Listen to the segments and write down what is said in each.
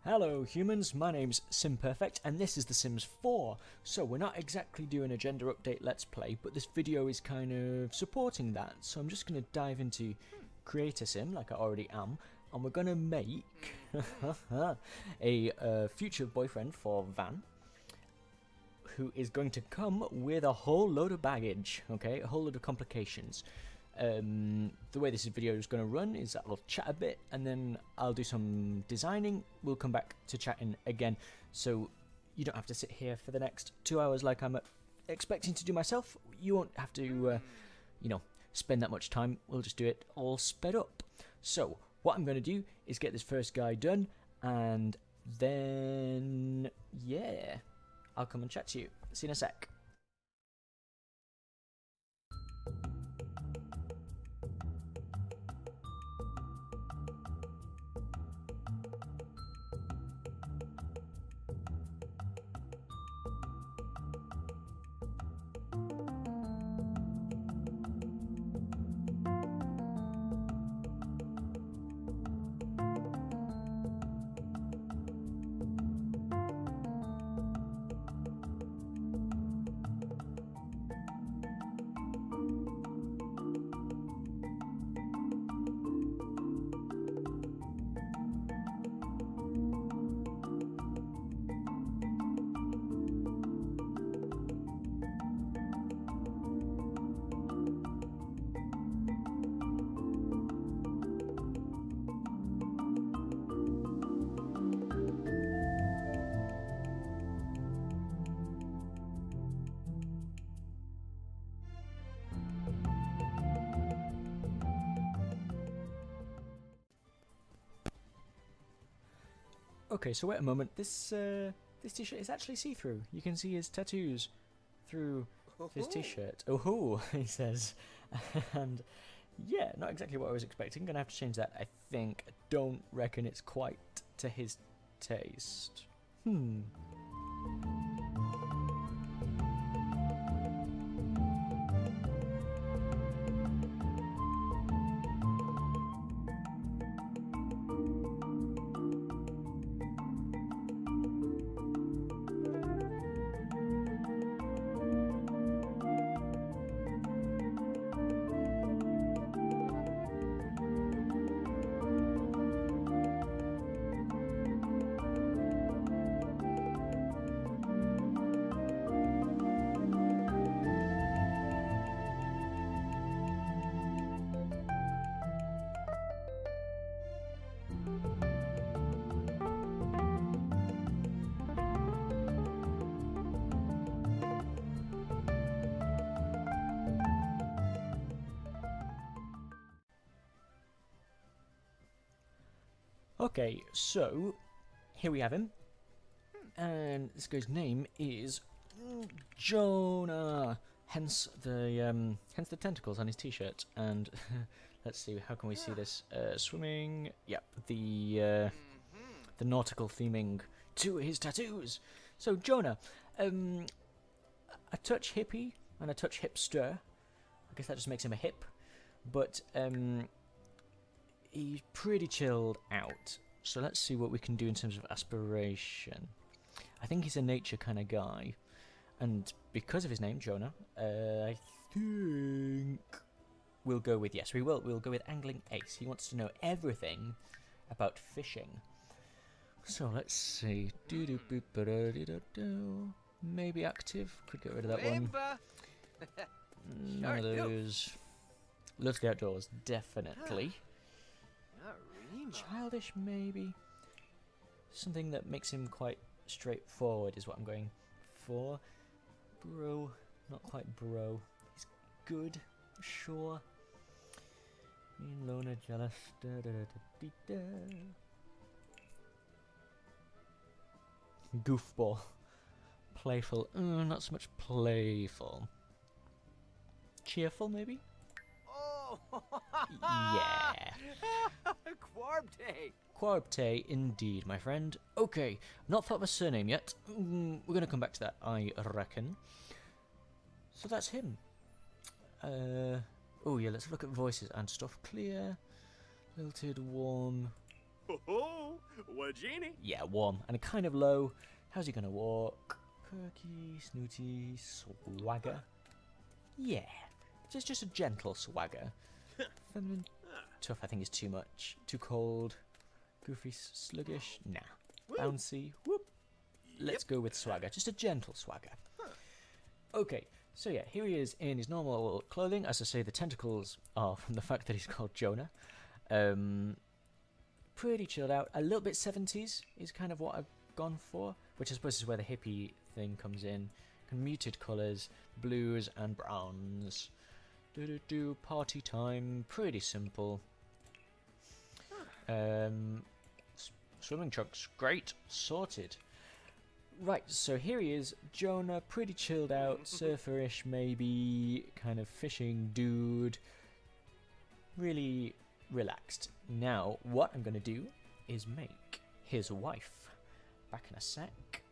Hello humans, my name's SimPerfect and this is The Sims 4. So we're not exactly doing a gender update let's play, but this video is kind of supporting that. So I'm just going to dive into create a sim like I already am, and we're going to make a future boyfriend for Van, who is going to come with a whole load of baggage, okay, a whole load of complications. The way this video is going to run is that I'll chat a bit and then I'll do some designing. We'll come back to chatting again, so you don't have to sit here for the next 2 hours like I'm expecting to do myself. You won't have to, you know, spend that much time. We'll just do it all sped up. So what I'm going to do is get this first guy done, and then yeah, I'll come and chat to you. See you in a sec. Okay, so wait a moment. This t-shirt is actually see-through. You can see his tattoos through his t-shirt. Oh, he says. And yeah, not exactly what I was expecting. Gonna have to change that, I think. I don't reckon it's quite to his taste. Okay, so here we have him, and this guy's name is Jonah. Hence the tentacles on his t-shirt. And let's see, how can we see this? Swimming. Yep, the nautical theming to his tattoos. So Jonah, a touch hippie and a touch hipster. I guess that just makes him a hip, but he's pretty chilled out. So let's see what we can do in terms of aspiration. I think he's a nature kind of guy, and because of his name, Jonah, I think we'll go with, yes, we will. We'll go with angling ace. He wants to know everything about fishing. So let's see. Maybe active. Could get rid of that one. None of those. Loves the outdoors, definitely. Childish, maybe. Something that makes him quite straightforward is what I'm going for. Bro, not quite bro. He's good, sure. Mean, loner, jealous. Goofball. Playful. Not so much playful. Cheerful, maybe? Oh! Yeah. Quarbte! Quarbte, indeed, my friend. Okay, not thought of a surname yet. We're going to come back to that, I reckon. So that's him. Oh yeah, let's look at voices and stuff. Clear, lilted, warm. Oh, Wajini. Yeah, warm and kind of low. How's he gonna walk? Perky, snooty, swagger. Yeah, just a gentle swagger. Feminine, tough I think is too much. Too cold. Goofy, sluggish. Nah. Bouncy. Whoop. Let's go with swagger. Just a gentle swagger. Okay, so yeah, here he is in his normal clothing. As I say, the tentacles are from the fact that he's called Jonah. Pretty chilled out. A little bit 70s is kind of what I've gone for, which I suppose is where the hippie thing comes in. Muted colours, blues and browns. Party time. Pretty simple. Swimming trunks. Great. Sorted. Right, so here he is, Jonah, pretty chilled out, surferish maybe, kind of fishing dude, really relaxed. Now, what I'm going to do is make his wife. Back in a sec.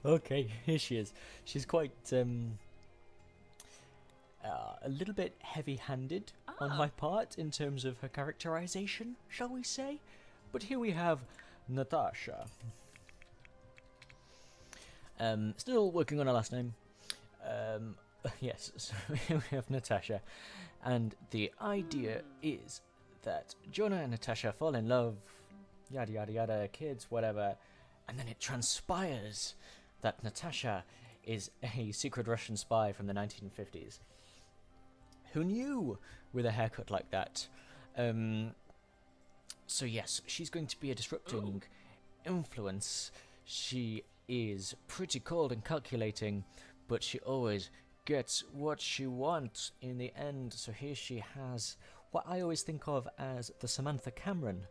Okay, here she is. She's quite a little bit heavy-handed on my part in terms of her characterization, shall we say? But here we have Natasha. Still working on her last name. Yes, so here we have Natasha, and the idea is that Jonah and Natasha fall in love, yada yada yada, kids, whatever. And then it transpires that Natasha is a secret Russian spy from the 1950s. Who knew with a haircut like that? So yes, she's going to be a disrupting influence. She is pretty cold and calculating, but she always gets what she wants in the end. So here she has what I always think of as the Samantha Cameron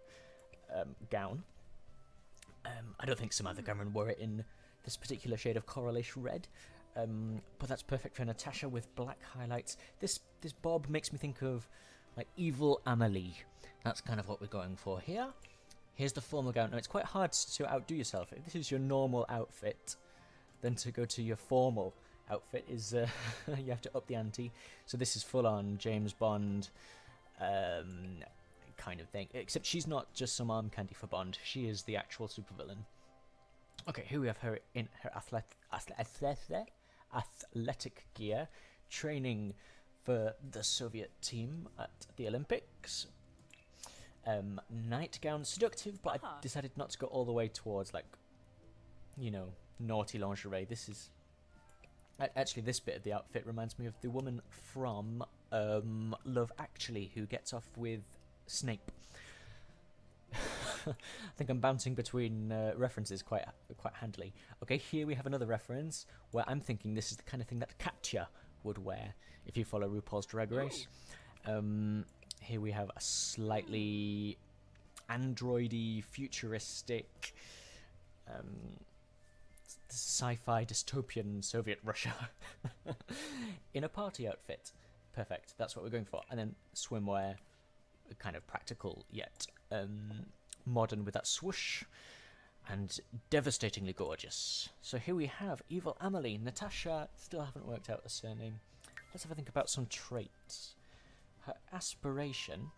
gown. I don't think Samantha Cameron wore it in this particular shade of coralish red, but that's perfect for Natasha with black highlights. This bob makes me think of like evil Amelie. That's kind of what we're going for here. Here's the formal gown. Now it's quite hard to outdo yourself. If this is your normal outfit, then to go to your formal outfit is you have to up the ante. So this is full on James Bond kind of thing, except she's not just some arm candy for Bond. She is the actual supervillain. Okay, here we have her in her athletic gear, training for the Soviet team at the Olympics. Nightgown, seductive, but I decided not to go all the way towards, like, you know, naughty lingerie. This is actually, this bit of the outfit reminds me of the woman from Love Actually who gets off with Snape. I think I'm bouncing between references quite handily. Okay, here we have another reference where I'm thinking this is the kind of thing that Katya would wear if you follow RuPaul's Drag Race. Here we have a slightly androidy, futuristic sci-fi dystopian Soviet Russia in a party outfit. Perfect. That's what we're going for. And then swimwear, kind of practical yet modern with that swoosh, and devastatingly gorgeous. So here we have Evil Amelie, Natasha. Still haven't worked out the surname. Let's have a think about some traits. Her aspiration,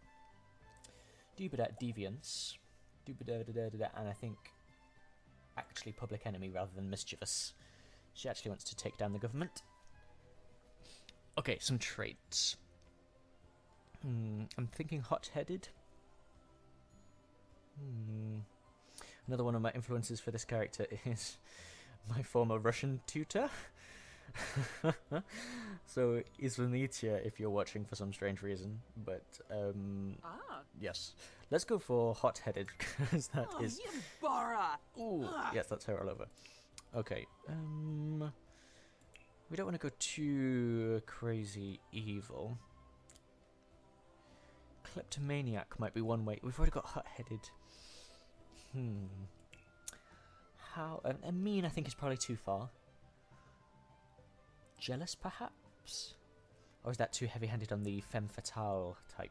deviance, and I think actually public enemy rather than mischievous. She actually wants to take down the government. Okay, some traits. I'm thinking hot-headed. Another one of my influences for this character is my former Russian tutor. So, Izvanitia, if you're watching for some strange reason. But, yes. Let's go for hot-headed, because that is... Ooh, yes, that's her all over. Okay, we don't want to go too crazy evil. Kleptomaniac might be one way. We've already got hot-headed. How... mean, I think, is probably too far. Jealous, perhaps? Or is that too heavy-handed on the femme fatale type?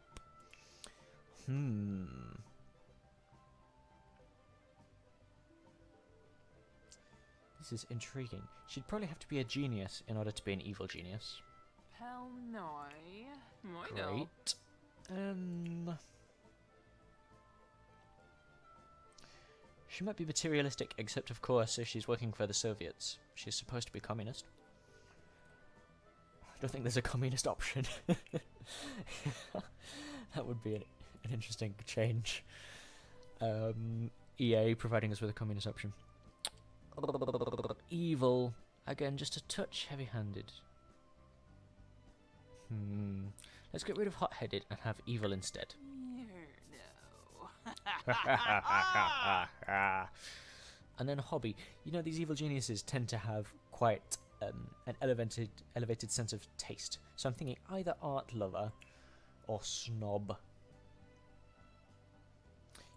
This is intriguing. She'd probably have to be a genius in order to be an evil genius. Great. She might be materialistic, except of course if she's working for the Soviets. She's supposed to be communist. I don't think there's a communist option. That would be an interesting change. EA providing us with a communist option. Evil. Again, just a touch heavy-handed. Let's get rid of hot-headed and have evil instead. And then hobby. You know, these evil geniuses tend to have quite an elevated sense of taste. So I'm thinking either art lover or snob.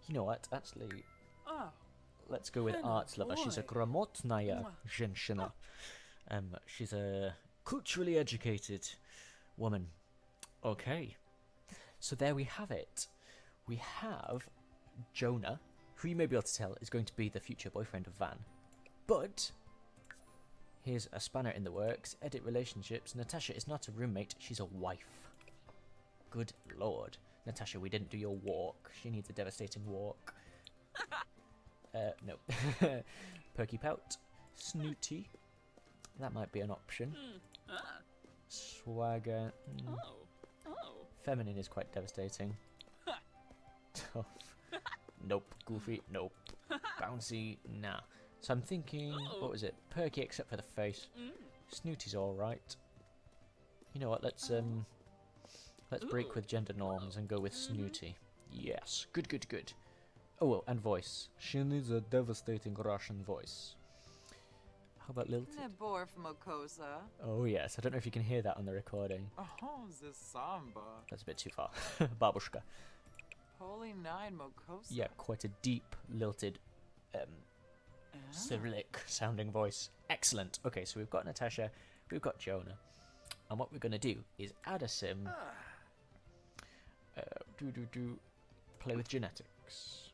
You know what? Actually, let's go with art lover. She's a gramotnaya женщина. She's a culturally educated woman. Okay. So there we have it. We have Jonah, who you may be able to tell is going to be the future boyfriend of Van. But here's a spanner in the works. Edit relationships. Natasha is not a roommate, she's a wife. Good lord. Natasha, we didn't do your walk. She needs a devastating walk. No. Perky pout. Snooty. That might be an option. Swagger. Feminine is quite devastating. Tough. Nope. Goofy. Nope. Bouncy. Nah. So I'm thinking, what was it? Perky except for the face. Snooty's alright. You know what, let's break with gender norms and go with Snooty. Yes. Good, good, good. Oh, well, and voice. She needs a devastating Russian voice. How about Lilted? Oh, yes. I don't know if you can hear that on the recording. Oh, this samba. That's a bit too far. Babushka. Holy nine, Mokosa. Yeah, quite a deep, lilted, Cyrillic sounding voice. Excellent. Okay, so we've got Natasha, we've got Jonah. And what we're going to do is add a sim. Play with genetics.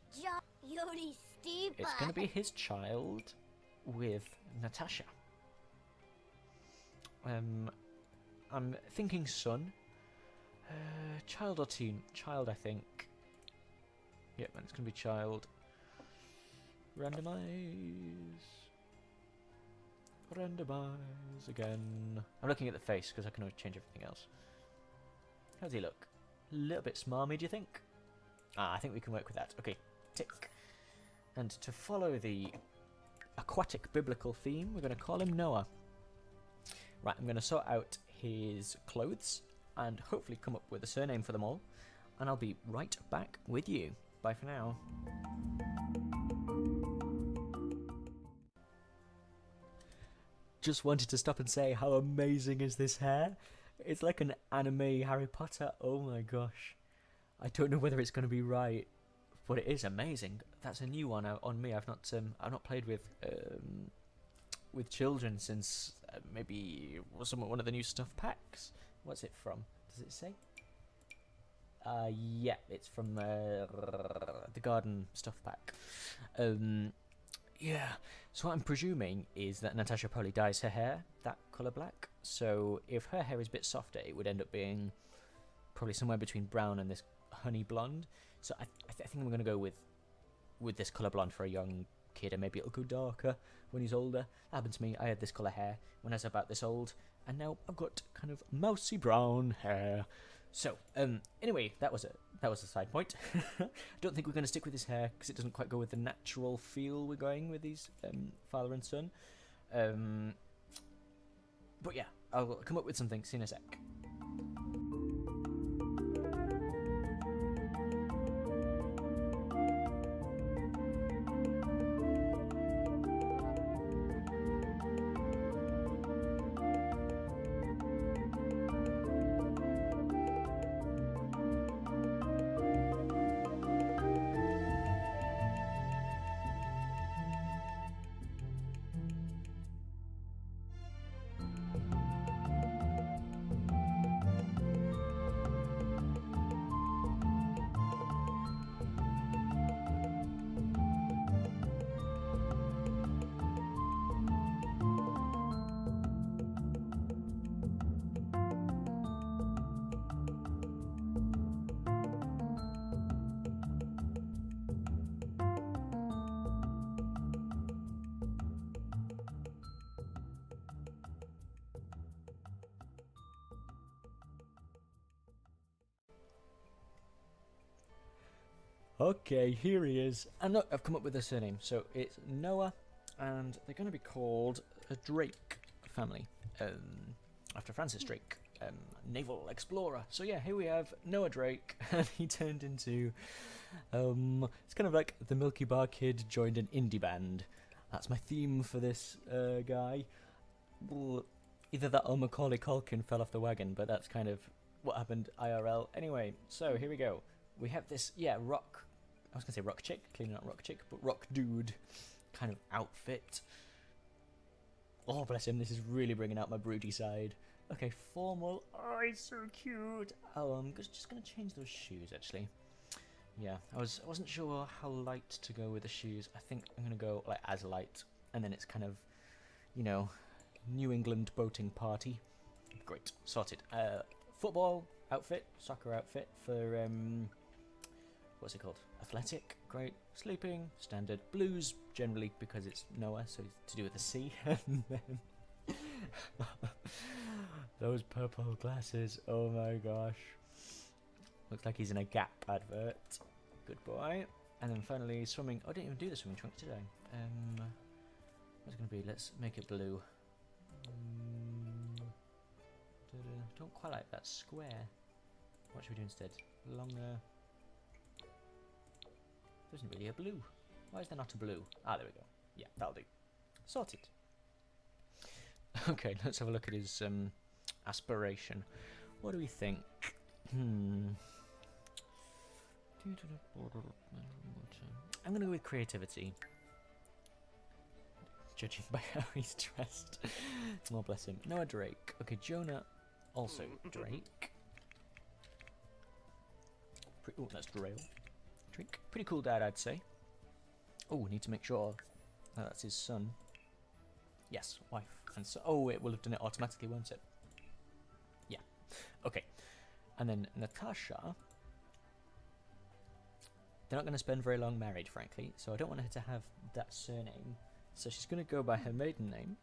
It's going to be his child with Natasha. I'm thinking son. Child or teen? Child, I think. Yep, and it's going to be child. Randomize. Randomize again. I'm looking at the face because I can always change everything else. How does he look? A little bit smarmy, do you think? Ah, I think we can work with that. Okay, tick. And to follow the aquatic biblical theme, we're going to call him Noah. Right, I'm going to sort out his clothes and hopefully come up with a surname for them all. And I'll be right back with you. Bye for now. Just wanted to stop and say how amazing is this hair? It's like an anime Harry Potter. Oh my gosh. I don't know whether it's going to be right, but it is amazing. That's a new one out on me. I've not played with with children since maybe one of the new stuff packs. What's it from? Does it say? Yeah, it's from the garden stuff pack. Yeah. So what I'm presuming is that Natasha probably dyes her hair that colour black. So if her hair is a bit softer, it would end up being probably somewhere between brown and this honey blonde. So I think I'm going to go with this colour blonde for a young kid, and maybe it'll go darker when he's older. That happened to me. I had this colour hair when I was about this old, and now I've got kind of mousy brown hair. So, anyway, that was a side point. I don't think we're going to stick with his hair because it doesn't quite go with the natural feel we're going with these father and son. But yeah, I'll come up with something. See you in a sec. Okay, here he is. And look, I've come up with a surname. So it's Noah, and they're going to be called a Drake family, after Francis Drake, naval explorer. So yeah, here we have Noah Drake, and he turned into, it's kind of like the Milky Bar Kid joined an indie band. That's my theme for this guy. Well, either that or Macaulay Culkin fell off the wagon, but that's kind of what happened IRL. Anyway, so here we go. We have this, rock. I was going to say rock chick, clearly not rock chick, but rock dude kind of outfit. Oh, bless him, this is really bringing out my broody side. Okay, formal. Oh, he's so cute. Oh, I'm just going to change those shoes, actually. Yeah, I wasn't sure how light to go with the shoes. I think I'm going to go like as light, and then it's kind of, New England boating party. Great, sorted. Football outfit, soccer outfit for, what's it called? Athletic, great. Sleeping, standard. Blues, generally, because it's Noah, so it's to do with the sea. And then those purple glasses, oh my gosh. Looks like he's in a Gap advert. Good boy. And then finally, swimming. Oh, I didn't even do the swimming trunks, did I? What's it going to be? Let's make it blue. Don't quite like that square. What should we do instead? Longer. There isn't really a blue. Why is there not a blue? Ah, there we go. Yeah, that'll do. Sorted. Okay, let's have a look at his aspiration. What do we think? I'm going to go with creativity. Judging by how he's dressed. Oh, bless him. Noah Drake. Okay, Jonah, also Drake. Oh, that's Drake. Pretty cool dad, I'd say. Oh, need to make sure that's his son. Yes, wife and so. Oh, it will have done it automatically, won't it? Yeah. Okay. And then Natasha. They're not going to spend very long married, frankly, so I don't want her to have that surname. So she's going to go by her maiden name,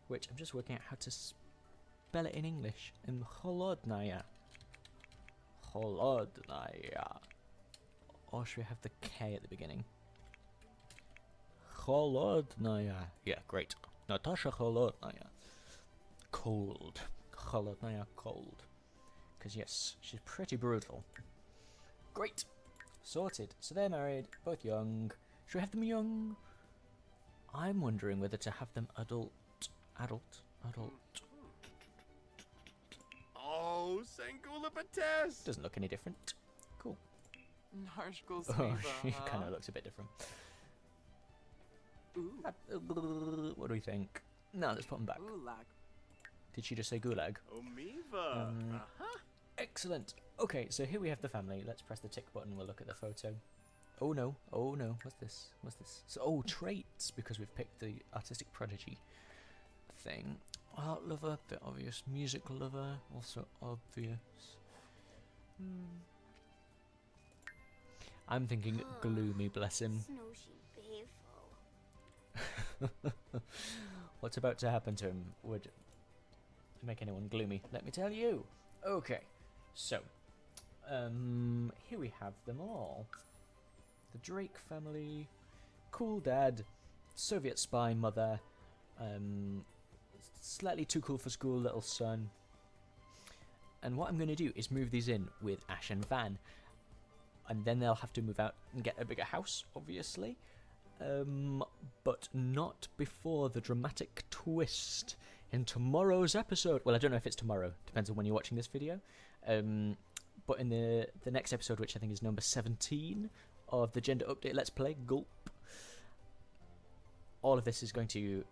which I'm just working out how to spell it in English. Holodnaya. Holodnaya. Or should we have the K at the beginning? Holodnaya. Yeah, great. Natasha Holodnaya. Cold. Holodnaya cold. Because yes, she's pretty brutal. Great. Sorted. So they're married, both young. Should we have them young? I'm wondering whether to have them adult. Oh, Sangula Bates! Doesn't look any different. Cool. Narshkul Oh, Sviva, she huh? kind of looks a bit different. Ooh. What do we think? No, let's put them back. Gulag. Did she just say gulag? Omiva. Excellent. Okay, so here we have the family. Let's press the tick button. We'll look at the photo. Oh no. Oh no. What's this? What's this? So, oh, traits, because we've picked the artistic prodigy thing. Art lover, bit obvious. Music lover, also obvious. I'm thinking gloomy, bless him. What's about to happen to him would make anyone gloomy, let me tell you. Okay, so here we have them all. The Drake family, cool dad, Soviet spy mother, slightly too cool for school little son. And what I'm going to do is move these in with Ash and Van, and then they'll have to move out and get a bigger house, obviously. But not before the dramatic twist in tomorrow's episode. Well, I don't know if it's tomorrow. Depends on when you're watching this video. But in the next episode, which I think is number 17 of the Gender Update Let's Play, Gulp, all of this is going to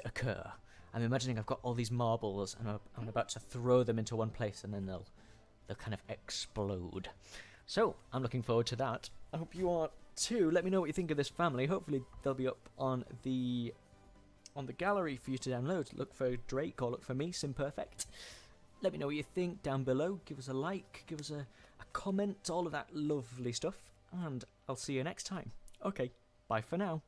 occur. I'm imagining I've got all these marbles and I'm about to throw them into one place, and then they'll kind of explode. So I'm looking forward to that. I hope you are too. Let me know what you think of this family. Hopefully they'll be up on the gallery for you to download. Look for Drake or look for me, Simperfect. Let me know what you think down below. Give us a like, give us a comment, all of that lovely stuff, and I'll see you next time. Okay, bye for now.